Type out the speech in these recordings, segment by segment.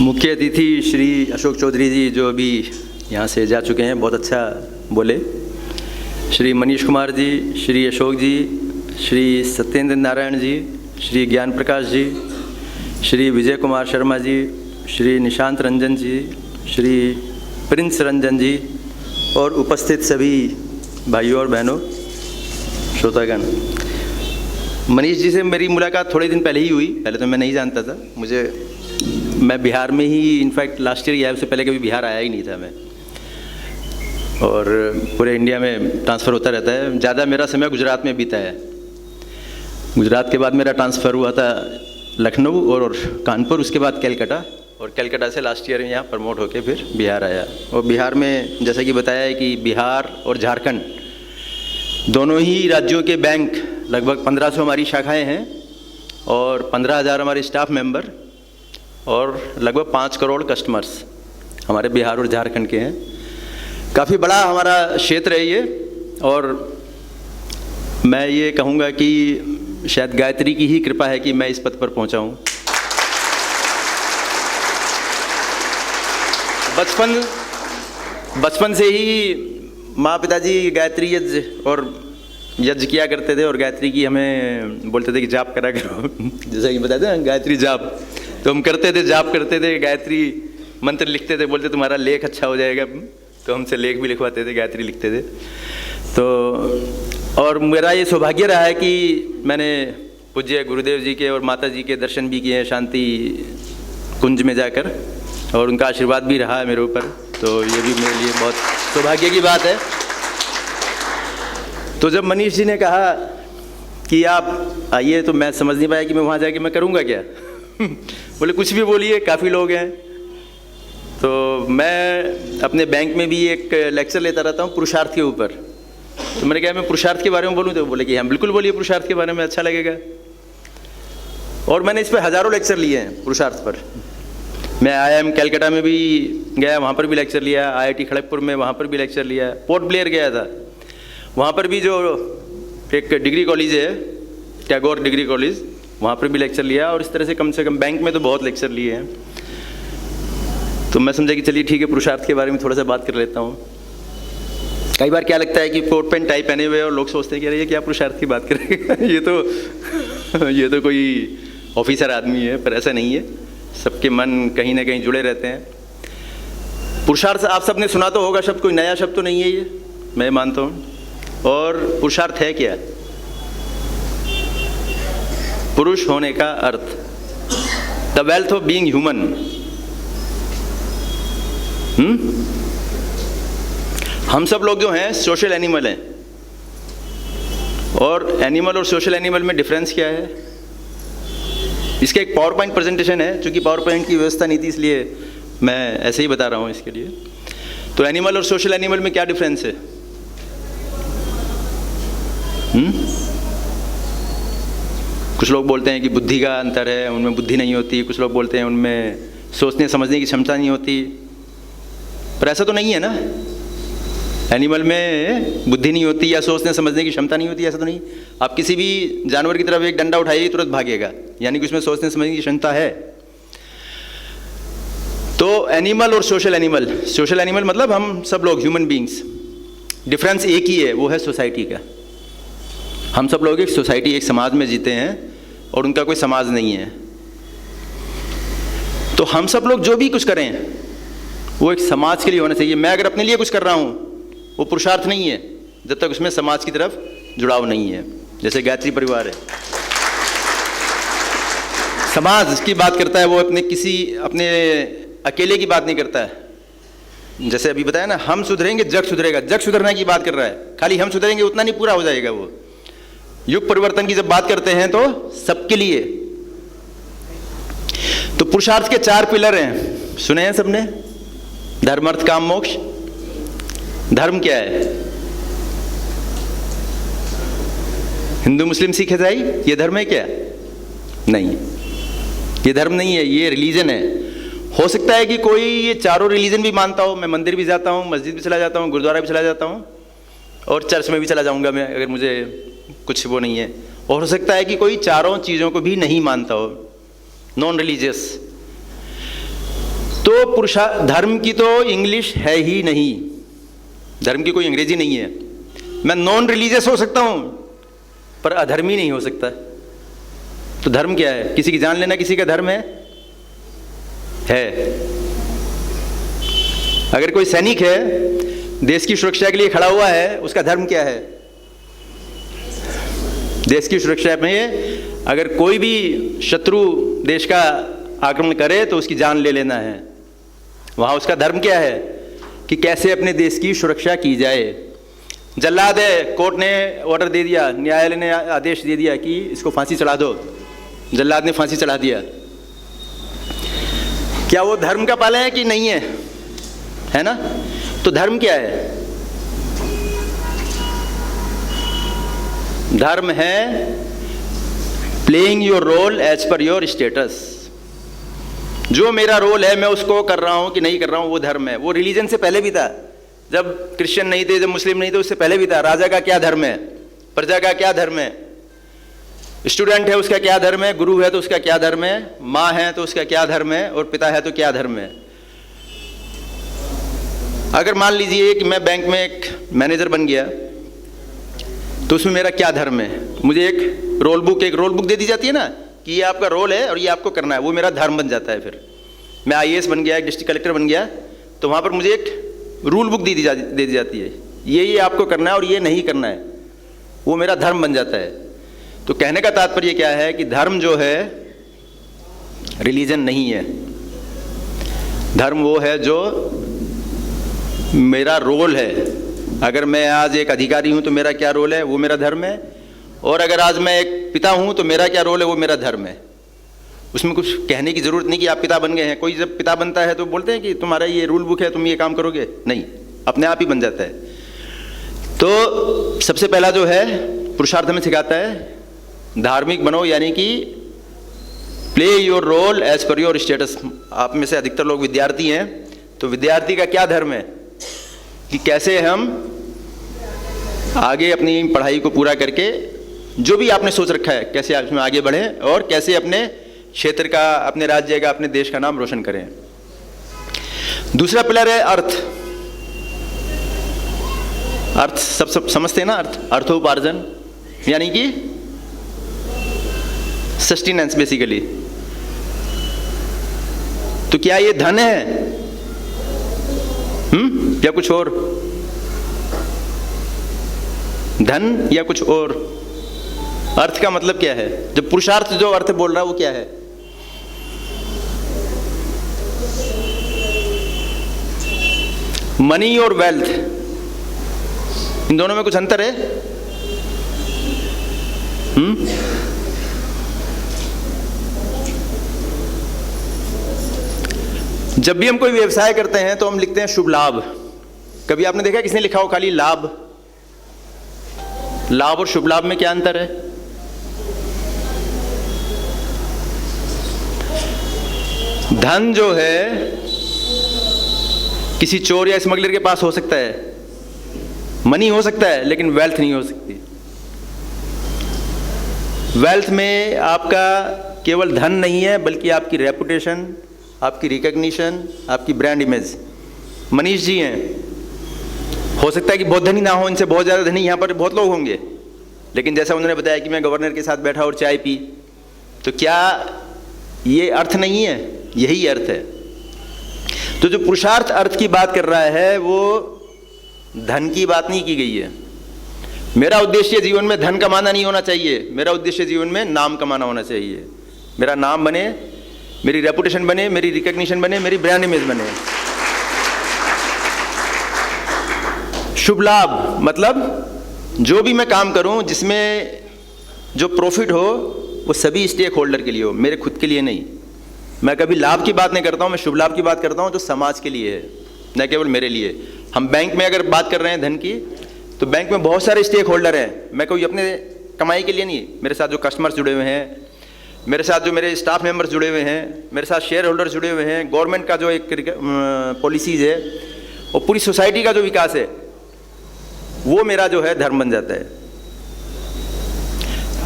मुख्य अतिथि श्री अशोक चौधरी जी जो अभी यहाँ से जा चुके हैं, बहुत अच्छा बोले। श्री मनीष कुमार जी, श्री अशोक जी, श्री सत्येंद्र नारायण जी, श्री ज्ञान प्रकाश जी, श्री विजय कुमार शर्मा जी, श्री निशांत रंजन जी, श्री प्रिंस रंजन जी और उपस्थित सभी भाइयों और बहनों, श्रोतागण। मनीष जी से मेरी मुलाकात थोड़े दिन पहले ही हुई। पहले तो मैं नहीं जानता था। मैं बिहार में ही, इनफैक्ट लास्ट ईयर या उससे पहले कभी बिहार आया ही नहीं था मैं, और पूरे इंडिया में ट्रांसफ़र होता रहता है। ज़्यादा मेरा समय गुजरात में बीता है। गुजरात के बाद मेरा ट्रांसफ़र हुआ था लखनऊ और कानपुर, उसके बाद कलकत्ता, और कलकत्ता से लास्ट ईयर यहाँ प्रमोट होके फिर बिहार आया। और बिहार में जैसा कि बताया है कि बिहार और झारखंड दोनों ही राज्यों के बैंक, लगभग 1500 हमारी शाखाएं हैं और 15,000 हमारे स्टाफ मेंबर और लगभग 5 करोड़ कस्टमर्स हमारे बिहार और झारखंड के हैं। काफ़ी बड़ा हमारा क्षेत्र है ये, और मैं ये कहूँगा कि शायद गायत्री की ही कृपा है कि मैं इस पद पर पहुँचा हूँ। बचपन से ही माँ पिताजी गायत्री यज्ञ यज्ञ किया करते थे, और गायत्री की हमें बोलते थे कि जाप करा करो जैसा कि बताते हैं गायत्री जाप, तो हम करते थे, जाप करते थे, गायत्री मंत्र लिखते थे, बोलते तुम्हारा लेख अच्छा हो जाएगा, तो हमसे लेख भी लिखवाते थे, गायत्री लिखते थे। तो और मेरा ये सौभाग्य रहा है कि मैंने पूज्य गुरुदेव जी के और माता जी के दर्शन भी किए हैं शांति कुंज में जाकर, और उनका आशीर्वाद भी रहा है मेरे ऊपर, तो ये भी मेरे लिए बहुत सौभाग्य की बात है। तो जब मनीष जी ने कहा कि आप आइए, तो मैं समझ नहीं पाया कि मैं वहाँ जाके मैं करूँगा क्या बोले कुछ भी बोलिए, काफ़ी लोग हैं। तो मैं अपने बैंक में भी एक लेक्चर लेता रहता हूँ पुरुषार्थ के ऊपर, तो मैंने कहा मैं पुरुषार्थ के बारे में बोलूँ, तो बोले कि हम बिल्कुल बोलिए पुरुषार्थ के बारे में, अच्छा लगेगा। और मैंने इस पर हज़ारों लेक्चर लिए हैं पुरुषार्थ पर। मैं IIM कलकत्ता में भी गया, वहाँ पर भी लेक्चर लिया, IIT खड़गपुर में वहाँ पर भी लेक्चर लिया, पोर्ट ब्लेयर गया था, वहाँ पर भी जो एक डिग्री कॉलेज है टैगोर डिग्री कॉलेज, वहाँ पर भी लेक्चर लिया, और इस तरह से कम बैंक में तो बहुत लेक्चर लिए हैं। तो मैं समझा कि चलिए ठीक है, पुरुषार्थ के बारे में थोड़ा सा बात कर लेता हूँ। कई बार क्या लगता है कि कोट पैंट टाई पहने हुए और लोग सोचते हैं कि अरे ये क्या पुरुषार्थ की बात करेगा ये तो कोई ऑफिसर आदमी है, पर ऐसा नहीं है। सबके मन कहीं ना कहीं जुड़े रहते हैं। पुरुषार्थ आप सबने सुना तो होगा शब्द, कोई नया शब्द तो नहीं है ये, मैं मानता हूँ। और पुरुषार्थ है क्या? पुरुष होने का अर्थ, the wealth of being human. हम सब लोग जो हैं सोशल एनिमल हैं, और एनिमल और सोशल एनिमल में डिफरेंस क्या है? इसका एक पावर पॉइंट प्रेजेंटेशन है, चूँकि पावर पॉइंट की व्यवस्था नहीं थी इसलिए मैं ऐसे ही बता रहा हूँ इसके लिए। तो एनिमल और सोशल एनिमल में क्या डिफरेंस है? कुछ लोग बोलते हैं कि बुद्धि का अंतर है, उनमें बुद्धि नहीं होती। कुछ लोग बोलते हैं उनमें सोचने समझने की क्षमता नहीं होती, पर ऐसा तो नहीं है ना। एनिमल में बुद्धि नहीं होती या सोचने समझने की क्षमता नहीं होती, ऐसा तो नहीं। आप किसी भी जानवर की तरफ एक डंडा उठाइए तुरंत भागेगा, यानी कि उसमें सोचने समझने की क्षमता है। तो एनिमल और सोशल एनिमल मतलब हम सब लोग ह्यूमन बीइंग्स। डिफरेंस एक ही है, वो है सोसाइटी का। हम सब लोग एक सोसाइटी, एक समाज में जीते हैं, और उनका कोई समाज नहीं है। तो हम सब लोग जो भी कुछ करें वो एक समाज के लिए होना चाहिए। मैं अगर अपने लिए कुछ कर रहा हूँ वो पुरुषार्थ नहीं है जब तक उसमें समाज की तरफ जुड़ाव नहीं है। जैसे गायत्री परिवार है, समाज की बात करता है, वो अपने अकेले की बात नहीं करता है। जैसे अभी बताया ना, हम सुधरेंगे जग सुधरेगा, जग सुधरने की बात कर रहा है। खाली हम सुधरेंगे उतना नहीं पूरा हो जाएगा वो। युग परिवर्तन की जब बात करते हैं तो सबके लिए। तो पुरुषार्थ के 4 पिलर हैं, सुने हैं सबने? धर्म अर्थ काम मोक्ष। धर्म क्या है? हिंदू मुस्लिम सिख ईसाई, ये धर्म है क्या? नहीं, ये धर्म नहीं है, ये रिलीजन है। हो सकता है कि कोई ये चारों रिलीजन भी मानता हो। मैं मंदिर भी जाता हूँ, मस्जिद भी चला जाता हूँ, गुरुद्वारा भी चला जाता हूँ, और चर्च में भी चला जाऊँगा मैं, अगर मुझे कुछ वो नहीं है। और हो सकता है कि कोई चारों चीज़ों को भी नहीं मानता हो, नॉन रिलीजियस। तो धर्म की तो इंग्लिश है ही नहीं, धर्म की कोई अंग्रेजी नहीं है। मैं नॉन रिलीजियस हो सकता हूं पर अधर्मी नहीं हो सकता। तो धर्म क्या है? किसी की जान लेना किसी का धर्म है? अगर कोई सैनिक है, देश की सुरक्षा के लिए खड़ा हुआ है, उसका धर्म क्या है? देश की सुरक्षा में अगर कोई भी शत्रु देश का आक्रमण करे तो उसकी जान ले लेना है। वहां उसका धर्म क्या है? कि कैसे अपने देश की सुरक्षा की जाए। जल्लाद है, कोर्ट ने ऑर्डर दे दिया, न्यायालय ने आदेश दे दिया कि इसको फांसी चढ़ा दो, जल्लाद ने फांसी चढ़ा दिया। क्या वो धर्म का पालन है कि नहीं है? है ना? तो धर्म क्या है? धर्म है playing your role as per your status. जो मेरा रोल है मैं उसको कर रहा हूं कि नहीं कर रहा हूं, वो धर्म है। वो रिलीजन से पहले भी था, जब क्रिश्चियन नहीं थे, जब मुस्लिम नहीं थे, उससे पहले भी था। राजा का क्या धर्म है? प्रजा का क्या धर्म है? स्टूडेंट है उसका क्या धर्म है? गुरु है तो उसका क्या धर्म है? माँ है तो उसका क्या धर्म है? और पिता है तो क्या धर्म है? अगर मान लीजिए कि मैं बैंक में एक मैनेजर बन गया तो उसमें मेरा क्या धर्म है? मुझे एक रोल बुक दे दी जाती है ना कि ये आपका रोल है और ये आपको करना है, वो मेरा धर्म बन जाता है। फिर मैं IAS बन गया, एक डिस्ट्रिक्ट कलेक्टर बन गया, तो वहाँ पर मुझे एक रूल बुक दे दी जाती है, ये आपको करना है और ये नहीं करना है, वो मेरा धर्म बन जाता है। तो कहने का तात्पर्य क्या है कि धर्म जो है रिलीजन नहीं है। धर्म वो है जो मेरा रोल है। अगर मैं आज एक अधिकारी हूँ तो मेरा क्या रोल है? वो मेरा धर्म है। और अगर आज मैं एक पिता हूँ तो मेरा क्या रोल है? वो मेरा धर्म है। उसमें कुछ कहने की ज़रूरत नहीं कि आप पिता बन गए हैं। कोई जब पिता बनता है तो बोलते हैं कि तुम्हारा ये रूल बुक है, तुम ये काम करोगे, नहीं, अपने आप ही बन जाता है। तो सबसे पहला जो है पुरुषार्थ में सिखाता है धार्मिक बनो, यानी कि play your role as per your status. आप में से अधिकतर लोग विद्यार्थी हैं, तो विद्यार्थी का क्या धर्म है कि कैसे हम आगे अपनी पढ़ाई को पूरा करके जो भी आपने सोच रखा है कैसे उसमें आगे बढ़ें और कैसे अपने क्षेत्र का, अपने राज्य का, अपने देश का नाम रोशन करें। दूसरा पिलर है अर्थ। अर्थ सब समझते हैं ना? अर्थोपार्जन यानी कि सस्टेनेंस बेसिकली। तो क्या ये धन है या कुछ और? धन या कुछ और? अर्थ का मतलब क्या है? जब पुरुषार्थ जो अर्थ बोल रहा है वो क्या है? मनी और वेल्थ, इन दोनों में कुछ अंतर है? जब भी हम कोई व्यवसाय करते हैं तो हम लिखते हैं शुभ लाभ। कभी आपने देखा किसने लिखा हो खाली लाभ? लाभ और शुभ लाभ में क्या अंतर है? धन जो है किसी चोर या स्मगलर के पास हो सकता है, मनी हो सकता है, लेकिन वेल्थ नहीं हो सकती। वेल्थ में आपका केवल धन नहीं है बल्कि आपकी रेपुटेशन, आपकी रिकग्निशन, आपकी ब्रांड इमेज। मनीष जी हैं, हो सकता है कि बहुत धनी ना हो, इनसे बहुत ज़्यादा धनी यहाँ पर बहुत लोग होंगे, लेकिन जैसा उन्होंने बताया कि मैं गवर्नर के साथ बैठा और चाय पी, तो क्या ये अर्थ नहीं है? यही अर्थ है। तो जो पुरुषार्थ अर्थ की बात कर रहा है वो धन की बात नहीं की गई है। मेरा उद्देश्य जीवन में धन कमाना नहीं होना चाहिए, मेरा उद्देश्य जीवन में नाम कमाना होना चाहिए। मेरा नाम बने, मेरी रेपुटेशन बने, मेरी रिकग्निशन बने, मेरी ब्रांड इमेज बने। शुभ लाभ मतलब जो भी मैं काम करूं जिसमें जो प्रॉफिट हो वो सभी स्टेक होल्डर के लिए हो, मेरे खुद के लिए नहीं। मैं कभी लाभ की बात नहीं करता हूं, मैं शुभ लाभ की बात करता हूं जो समाज के लिए है, न केवल मेरे लिए। हम बैंक में अगर बात कर रहे हैं धन की, तो बैंक में बहुत सारे स्टेक होल्डर हैं। मैं कोई अपने कमाई के लिए नहीं, मेरे साथ जो कस्टमर्स जुड़े हुए हैं, मेरे साथ जो मेरे स्टाफ मेंबर्स जुड़े हुए हैं, मेरे साथ शेयर होल्डर जुड़े हुए हैं, गवर्नमेंट का जो एक पॉलिसीज़ है और पूरी सोसाइटी का जो विकास है, वो मेरा जो है धर्म बन जाता है।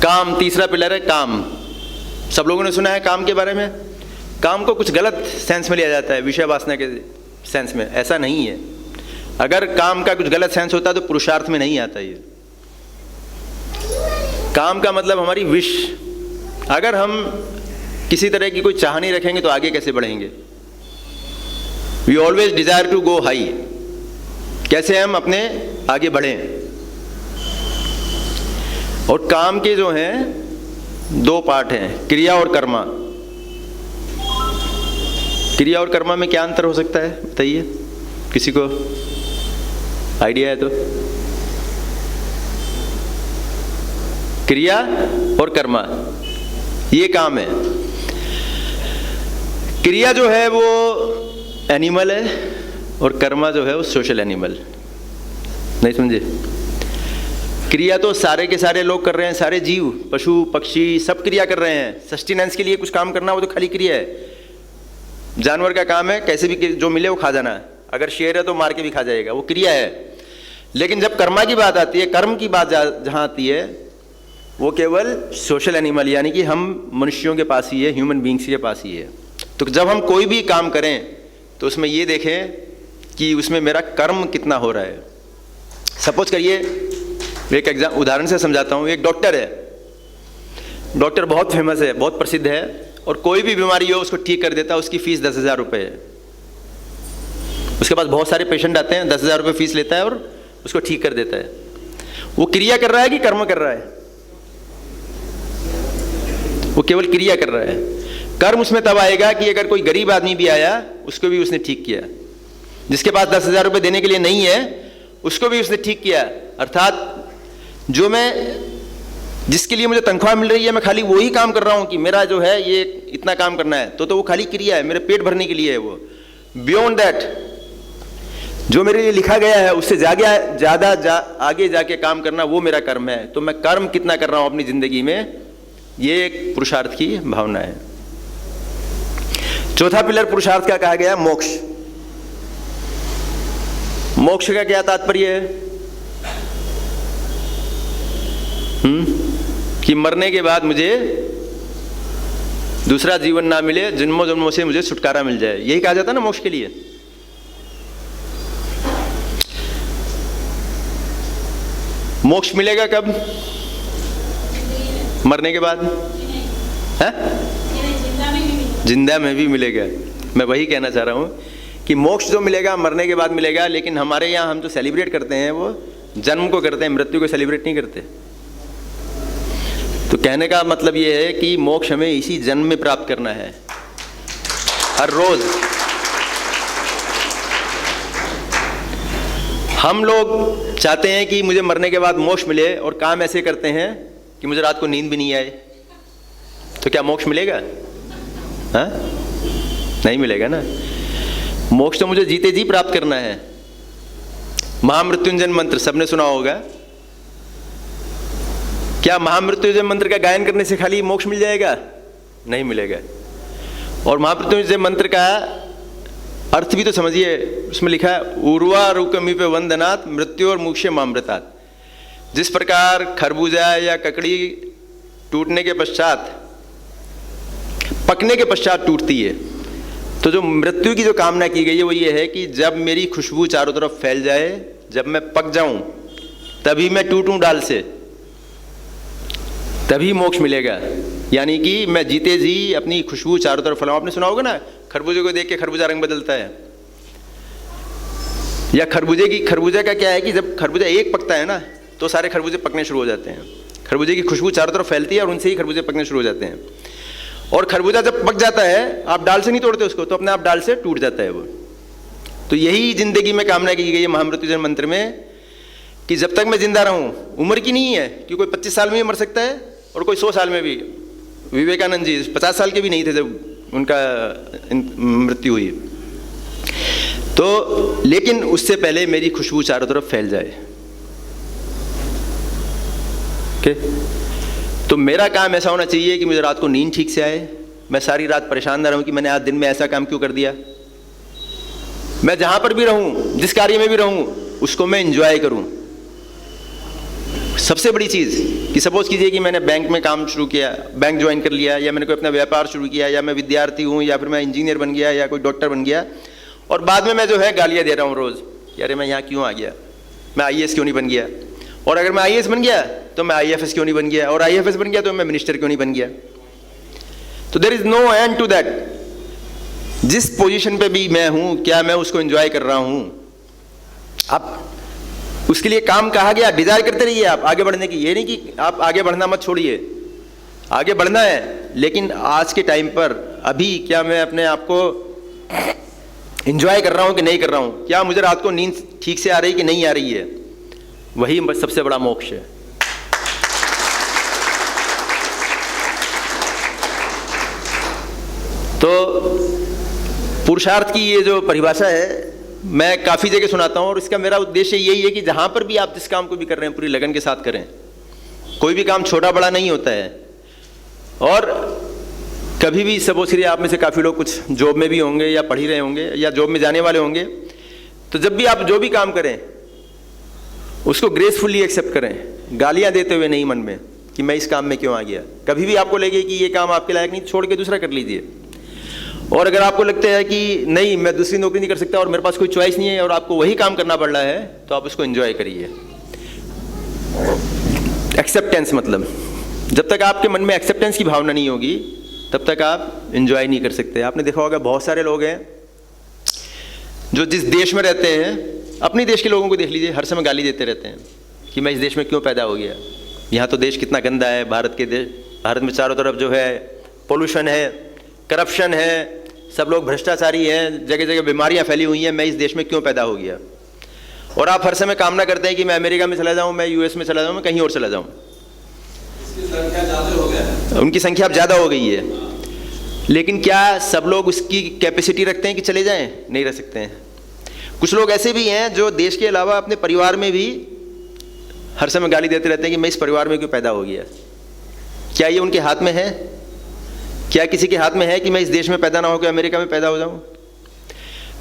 काम, तीसरा पिलर है काम। सब लोगों ने सुना है काम के बारे में। काम को कुछ गलत सेंस में लिया जाता है, विषय वासना के सेंस में। ऐसा नहीं है। अगर काम का कुछ गलत सेंस होता तो पुरुषार्थ में नहीं आता ये। काम का मतलब हमारी विश। अगर हम किसी तरह की कोई चाह नहीं रखेंगे तो आगे कैसे बढ़ेंगे? We always desire to go high. कैसे हम अपने आगे बढ़ें? और काम के जो हैं दो पार्ट हैं, क्रिया और कर्मा। क्रिया और कर्मा में क्या अंतर हो सकता है बताइए, किसी को आइडिया है तो? क्रिया और कर्मा ये काम है। क्रिया जो है वो एनिमल है और कर्मा जो है वो सोशल एनिमल। नहीं समझे? क्रिया तो सारे के सारे लोग कर रहे हैं, सारे जीव, पशु पक्षी सब क्रिया कर रहे हैं। सस्टेनेंस के लिए कुछ काम करना वो तो खाली क्रिया है। जानवर का काम है कैसे भी जो मिले वो खा जाना है। अगर शेर है तो मार के भी खा जाएगा, वो क्रिया है। लेकिन जब कर्मा की बात आती है, कर्म की बात जहाँ आती है, वो केवल सोशल एनिमल यानी कि हम मनुष्यों के पास ही है, ह्यूमन बींग्स के पास ही है। तो जब हम कोई भी काम करें तो उसमें ये देखें कि उसमें मेरा कर्म कितना हो रहा है। सपोज करिए, एक उदाहरण से समझाता हूँ। एक डॉक्टर है, डॉक्टर बहुत फेमस है, बहुत प्रसिद्ध है, और कोई भी बीमारी हो उसको ठीक कर देता है। उसकी फीस 10,000 रुपये है। उसके पास बहुत सारे पेशेंट आते हैं, 10,000 रुपये फीस लेता है और उसको ठीक कर देता है। वो क्रिया कर रहा है कि कर्म कर रहा है? वो केवल क्रिया कर रहा है। कर्म उसमें तब आएगा कि अगर कोई गरीब आदमी भी आया उसको भी उसने ठीक किया। जिसके पास 10,000 रुपये देने के लिए नहीं है उसको भी उसने ठीक किया। अर्थात जो जिसके लिए मुझे तनख्वाह मिल रही है मैं खाली वही काम कर रहा हूं कि मेरा जो है ये इतना काम करना है, तो वो खाली क्रिया है, मेरे पेट भरने के लिए है। वो बियॉन्ड दैट जो मेरे लिए लिखा गया है उससे ज़्यादा आगे जाके काम करना वो मेरा कर्म है। तो मैं कर्म कितना कर रहा हूं अपनी जिंदगी में, ये एक पुरुषार्थ की भावना है। चौथा पिलर पुरुषार्थ का कहा गया मोक्ष। मोक्ष का क्या तात्पर्य है? कि मरने के बाद मुझे दूसरा जीवन ना मिले, जन्मों जन्मों से मुझे छुटकारा मिल जाए। यही कहा जाता है ना मोक्ष के लिए। मोक्ष मिलेगा कब? मरने के बाद है? जिंदा में भी मिलेगा। मैं वही कहना चाह रहा हूं कि मोक्ष जो मिलेगा मरने के बाद मिलेगा। लेकिन हमारे यहाँ हम जो सेलिब्रेट करते हैं वो जन्म को करते हैं, मृत्यु को सेलिब्रेट नहीं करते। तो कहने का मतलब ये है कि मोक्ष हमें इसी जन्म में प्राप्त करना है, हर रोज। हम लोग चाहते हैं कि मुझे मरने के बाद मोक्ष मिले और काम ऐसे करते हैं कि मुझे रात को नींद भी नहीं आए। तो क्या मोक्ष मिलेगा? हाँ, नहीं मिलेगा ना। मोक्ष तो मुझे जीते जी प्राप्त करना है। महामृत्युंजय मंत्र सबने सुना होगा। क्या महामृत्युंजय मंत्र का गायन करने से खाली मोक्ष मिल जाएगा? नहीं मिलेगा। और महामृत्युंजय मंत्र का अर्थ भी तो समझिए। उसमें लिखा है उर्वा रुकमीपे वंदनात् मृत्यु और मोक्षे मामृतात्। जिस प्रकार खरबूजा या ककड़ी टूटने के पश्चात, पकने के पश्चात टूटती है, तो जो मृत्यु की जो कामना की गई है वो ये है कि जब मेरी खुशबू चारों तरफ फैल जाए, जब मैं पक जाऊं, तभी मैं टूटूं डाल से, तभी मोक्ष मिलेगा। यानी कि मैं जीते जी अपनी खुशबू चारों तरफ फैलाऊं। आपने सुना होगा ना, खरबूजे को देख के खरबूजा रंग बदलता है। या खरबूजा का क्या है कि जब खरबूजा एक पकता है ना तो सारे खरबूजे पकने शुरू हो जाते हैं। खरबूजे की खुशबू चारों तरफ फैलती है और उनसे ही खरबूजे पकने शुरू हो जाते हैं। और खरबूजा जब पक जाता है, आप डाल से नहीं तोड़ते उसको, तो अपने आप डाल से टूट जाता है वो। तो यही जिंदगी में कामना की गई है महामृत्युंजय मंत्र में कि जब तक मैं जिंदा रहूं, उम्र की नहीं है कि कोई 25 साल में भी मर सकता है और कोई 100 साल में भी। विवेकानंद जी 50 साल के भी नहीं थे जब उनका मृत्यु हुई। तो लेकिन उससे पहले मेरी खुशबू चारों तरफ फैल जाए। ओके, तो मेरा काम ऐसा होना चाहिए कि मुझे रात को नींद ठीक से आए, मैं सारी रात परेशान ना रहूं कि मैंने आज दिन में ऐसा काम क्यों कर दिया। मैं जहां पर भी रहूं, जिस कार्य में भी रहूं, उसको मैं एंजॉय करूं, सबसे बड़ी चीज़ कि सपोज कीजिए कि मैंने बैंक में काम शुरू किया, बैंक ज्वाइन कर लिया, या मैंने कोई अपना व्यापार शुरू किया, या मैं विद्यार्थी हूँ, या फिर मैं इंजीनियर बन गया, या कोई डॉक्टर बन गया, और बाद में मैं जो है गालियाँ दे रहा हूँ रोज़ कि अरे मैं यहाँ क्यों आ गया, मैं IAS क्यों नहीं बन गया, और अगर मैं IAS बन गया तो मैं IFS क्यों नहीं बन गया, और IFS बन गया तो मैं मिनिस्टर क्यों नहीं बन गया। तो there is no end to that. जिस पोजीशन पे भी मैं हूँ, क्या मैं उसको एंजॉय कर रहा हूँ? आप उसके लिए काम कहा गया, डिजायर करते रहिए आप आगे बढ़ने की। ये नहीं कि आप आगे बढ़ना मत छोड़िए, आगे बढ़ना है, लेकिन आज के टाइम पर अभी क्या मैं अपने आप को एंजॉय कर रहा हूँ कि नहीं कर रहा हूँ? क्या मुझे रात को नींद ठीक से आ रही कि नहीं आ रही है? वही सबसे बड़ा मोक्ष है। तो पुरुषार्थ की ये जो परिभाषा है मैं काफ़ी जगह सुनाता हूँ, और इसका मेरा उद्देश्य यही है कि जहाँ पर भी आप जिस काम को भी कर रहे हैं पूरी लगन के साथ करें। कोई भी काम छोटा बड़ा नहीं होता है। और कभी भी सपोज करिए आप में से काफ़ी लोग कुछ जॉब में भी होंगे, या पढ़ ही रहे होंगे, या जॉब में जाने वाले होंगे, तो जब भी आप जो भी काम करें उसको ग्रेसफुली एक्सेप्ट करें, गालियाँ देते हुए नहीं मन में कि मैं इस काम में क्यों आ गया। कभी भी आपको लगे कि ये काम आपके लायक नहीं, छोड़ के दूसरा कर लीजिए। और अगर आपको लगता है कि नहीं मैं दूसरी नौकरी नहीं कर सकता और मेरे पास कोई चॉइस नहीं है और आपको वही काम करना पड़ रहा है, तो आप उसको एंजॉय करिए। एक्सेप्टेंस मतलब जब तक आपके मन में एक्सेप्टेंस की भावना नहीं होगी तब तक आप एंजॉय नहीं कर सकते। आपने देखा होगा बहुत सारे लोग हैं जो जिस देश में रहते हैं, अपने देश के लोगों को देख लीजिए, हर समय गाली देते रहते हैं कि मैं इस देश में क्यों पैदा हो गया, यहाँ तो देश कितना गंदा है। भारत में चारों तरफ जो है पोल्यूशन है, करप्शन है, सब लोग भ्रष्टाचारी हैं, जगह जगह बीमारियां फैली हुई हैं, मैं इस देश में क्यों पैदा हो गया। और आप हर समय कामना करते हैं कि मैं अमेरिका में चला जाऊं, मैं US में चला जाऊं, मैं कहीं और चला जाऊं। उनकी संख्या अब ज़्यादा हो गई है, लेकिन क्या सब लोग उसकी कैपेसिटी रखते हैं कि चले जाएं? नहीं रख सकते हैं। कुछ लोग ऐसे भी हैं जो देश के अलावा अपने परिवार में भी हर समय गाली देते रहते हैं कि मैं इस परिवार में क्यों पैदा हो गया। क्या ये उनके हाथ में है? क्या किसी के हाथ में है कि मैं इस देश में पैदा ना होकर अमेरिका में पैदा हो जाऊं?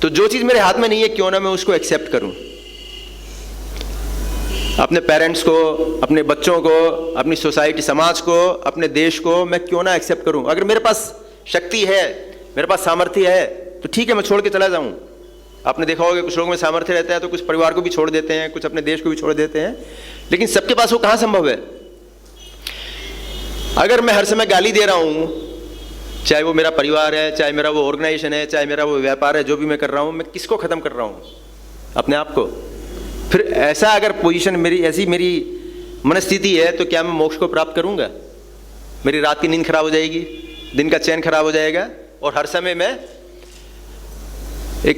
तो जो चीज़ मेरे हाथ में नहीं है, क्यों ना मैं उसको एक्सेप्ट करूं। अपने पेरेंट्स को, अपने बच्चों को, अपनी सोसाइटी समाज को, अपने देश को मैं क्यों ना एक्सेप्ट करूं। अगर मेरे पास शक्ति है, मेरे पास सामर्थ्य है, तो ठीक है मैं छोड़ के चला जाऊं। आपने देखा होगा कुछ लोगों में सामर्थ्य रहता है तो कुछ परिवार को भी छोड़ देते हैं, कुछ अपने देश को भी छोड़ देते हैं, लेकिन सबके पास वो कहाँ संभव है। अगर मैं हर समय गाली दे रहा हूं, चाहे वो मेरा परिवार है, चाहे मेरा वो ऑर्गेनाइजेशन है, चाहे मेरा वो व्यापार है, जो भी मैं कर रहा हूं, मैं किसको ख़त्म कर रहा हूं? अपने आप को। फिर ऐसा अगर पोजीशन मेरी मनस्थिति है तो क्या मैं मोक्ष को प्राप्त करूंगा? मेरी रात की नींद खराब हो जाएगी, दिन का चैन खराब हो जाएगा, और हर समय मैं एक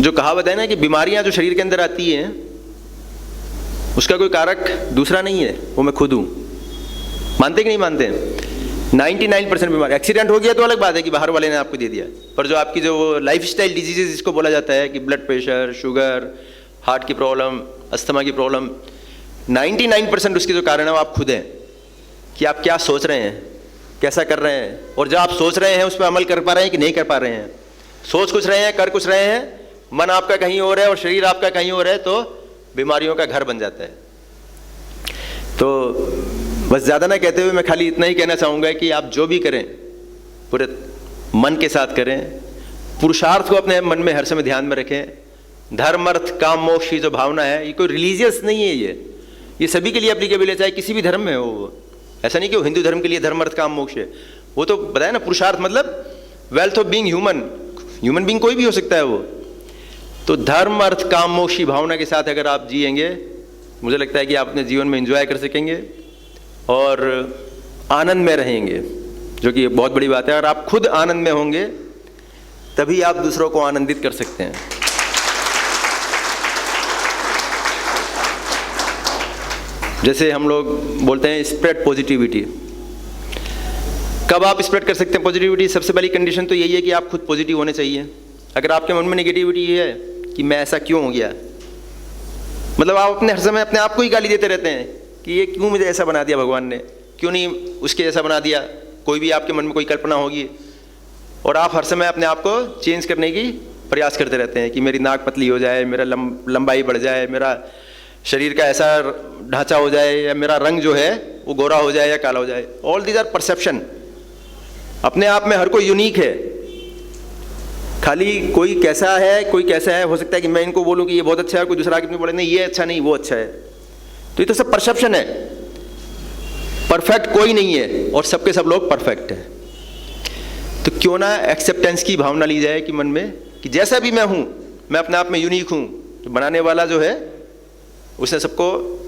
जो कहावत है ना कि बीमारियां जो शरीर के अंदर आती हैं उसका कोई कारक दूसरा नहीं है, वो मैं खुद हूं। मानते कि नहीं मानते? 99% बीमारी, एक्सीडेंट हो गया तो अलग बात है कि बाहर वाले ने आपको दे दिया, पर जो आपकी जो लाइफस्टाइल डिजीजेज जिसको बोला जाता है कि ब्लड प्रेशर, शुगर, हार्ट की प्रॉब्लम, अस्थमा की प्रॉब्लम, 99% उसके जो कारण है वो आप खुद हैं। कि आप क्या सोच रहे हैं, कैसा कर रहे हैं, और जो आप सोच रहे हैं उस पर अमल कर पा रहे हैं कि नहीं कर पा रहे हैं। सोच कुछ रहे हैं, कर कुछ रहे हैं, मन आपका कहीं और है और शरीर आपका कहीं और है, तो बीमारियों का घर बन जाता है। तो बस ज़्यादा ना कहते हुए मैं खाली इतना ही कहना चाहूँगा कि आप जो भी करें पूरे मन के साथ करें, पुरुषार्थ को अपने मन में हर समय ध्यान में रखें। धर्म अर्थ काम मोक्ष की जो भावना है ये कोई रिलीजियस नहीं है, ये सभी के लिए एप्लीकेबल है, चाहे किसी भी धर्म में हो। ऐसा नहीं कि वो हिंदू धर्म के लिए धर्म अर्थ काम मोक्ष है, वो तो बताया ना पुरुषार्थ मतलब wealth of being human being कोई भी हो सकता है वो। तो धर्म अर्थ काम मोक्ष की भावना के साथ अगर आप जिएंगे, मुझे लगता है कि आप अपने जीवन में एंजॉय कर सकेंगे और आनंद में रहेंगे, जो कि बहुत बड़ी बात है। अगर आप खुद आनंद में होंगे तभी आप दूसरों को आनंदित कर सकते हैं। जैसे हम लोग बोलते हैं स्प्रेड पॉजिटिविटी। कब आप स्प्रेड कर सकते हैं पॉजिटिविटी? सबसे पहली कंडीशन तो यही है कि आप खुद पॉजिटिव होने चाहिए। अगर आपके मन में नेगेटिविटी है कि मैं ऐसा क्यों हो गया, मतलब आप अपने हर समय अपने आप को ही गाली देते रहते हैं कि ये क्यों मुझे ऐसा बना दिया भगवान ने, क्यों नहीं उसके जैसा बना दिया। कोई भी आपके मन में कोई कल्पना होगी और आप हर समय अपने आप को चेंज करने की प्रयास करते रहते हैं कि मेरी नाक पतली हो जाए, मेरा लंबाई बढ़ जाए, मेरा शरीर का ऐसा ढांचा हो जाए, या मेरा रंग जो है वो गोरा हो जाए या काला हो जाए। All these our perception. अपने आप में हर कोई यूनिक है, खाली कोई कैसा है कोई कैसा है। हो सकता है कि मैं इनको बोलूं कि ये बहुत अच्छा है, कोई दूसरा आके बोले नहीं ये अच्छा नहीं वो अच्छा है। तो ये तो सब परसेप्शन है, परफेक्ट कोई नहीं है और सबके सब लोग परफेक्ट हैं। तो क्यों ना एक्सेप्टेंस की भावना ली जाए कि मन में, कि जैसा भी मैं हूं मैं अपने आप में यूनिक हूं। तो बनाने वाला जो है उसने सबको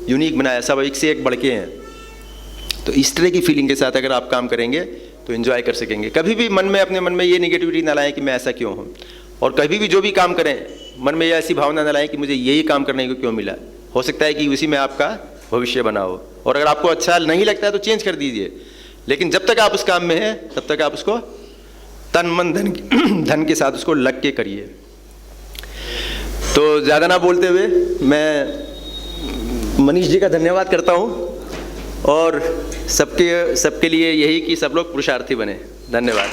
यूनिक बनाया, सब एक से एक बढ़ के हैं। तो इस तरह की फीलिंग के साथ अगर आप काम करेंगे तो एंजॉय कर सकेंगे। कभी भी मन में, अपने मन में ये नेगेटिविटी ना लाएं कि मैं ऐसा क्यों हूँ, और कभी भी जो भी काम करें मन में ये ऐसी भावना ना लाएं कि मुझे यही काम करने को क्यों मिला। हो सकता है कि उसी में आपका भविष्य बना हो, और अगर आपको अच्छा नहीं लगता है तो चेंज कर दीजिए, लेकिन जब तक आप उस काम में हैं तब तक आप उसको तन मन धन के साथ उसको लग के करिए। तो ज़्यादा ना बोलते हुए मैं मनीष जी का धन्यवाद करता हूँ, और सबके लिए यही कि सब लोग पुरुषार्थी बने। धन्यवाद।